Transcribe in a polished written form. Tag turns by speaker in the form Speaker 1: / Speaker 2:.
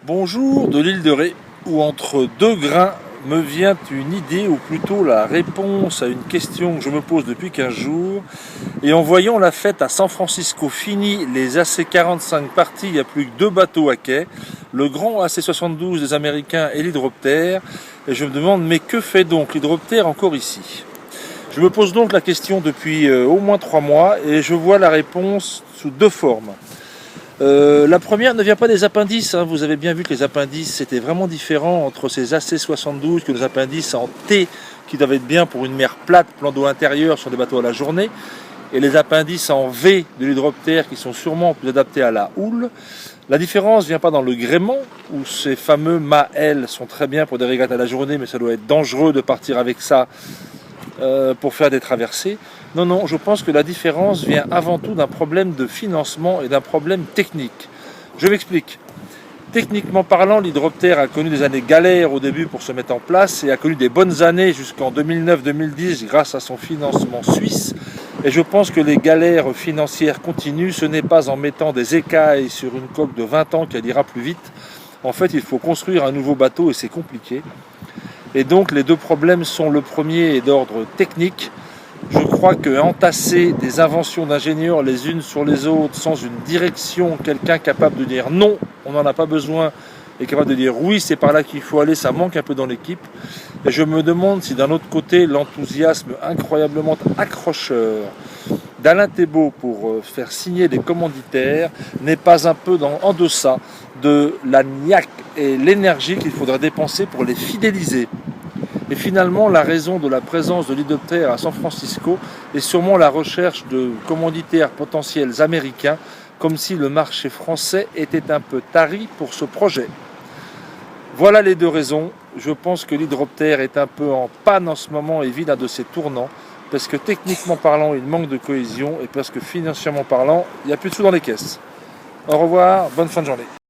Speaker 1: Bonjour de l'île de Ré, où entre deux grains me vient une idée, ou plutôt la réponse à une question que je me pose depuis 15 jours. Et en voyant la fête à San Francisco finie, les AC-45 partis, il n'y a plus que deux bateaux à quai, le grand AC-72 des Américains et l'hydroptère. Et je me demande, mais que fait donc l'hydroptère encore ici? Je me pose donc la question depuis au moins 3 mois, et je vois la réponse sous deux formes. La première ne vient pas des appendices, hein. Vous avez bien vu que les appendices c'était vraiment différent entre ces AC-72 que les appendices en T qui doivent être bien pour une mer plate, plan d'eau intérieur sur des bateaux à la journée, et les appendices en V de l'hydroptère qui sont sûrement plus adaptés à la houle. La différence ne vient pas dans le gréement, où ces fameux mâts-L sont très bien pour des régates à la journée, mais ça doit être dangereux de partir avec ça pour faire des traversées. Non, je pense que la différence vient avant tout d'un problème de financement et d'un problème technique. Je m'explique. Techniquement parlant, l'hydroptère a connu des années galères au début pour se mettre en place et a connu des bonnes années jusqu'en 2009-2010 grâce à son financement suisse. Et je pense que les galères financières continuent. Ce n'est pas en mettant des écailles sur une coque de 20 ans qu'elle ira plus vite. En fait, il faut construire un nouveau bateau et c'est compliqué. Et donc les deux problèmes sont: le premier est d'ordre technique. Je crois que entasser des inventions d'ingénieurs les unes sur les autres sans une direction, quelqu'un capable de dire non, on n'en a pas besoin, et capable de dire oui, c'est par là qu'il faut aller, ça manque un peu dans l'équipe. Et je me demande si d'un autre côté l'enthousiasme incroyablement accrocheur d'Alain Thébault pour faire signer des commanditaires n'est pas un peu en deçà de la niaque et l'énergie qu'il faudrait dépenser pour les fidéliser. Et finalement, la raison de la présence de l'hydroptère à San Francisco est sûrement la recherche de commanditaires potentiels américains, comme si le marché français était un peu tari pour ce projet. Voilà les deux raisons. Je pense que l'hydroptère est un peu en panne en ce moment et vit un de ses tournants, parce que techniquement parlant, il manque de cohésion et parce que financièrement parlant, il n'y a plus de sous dans les caisses. Au revoir, bonne fin de journée.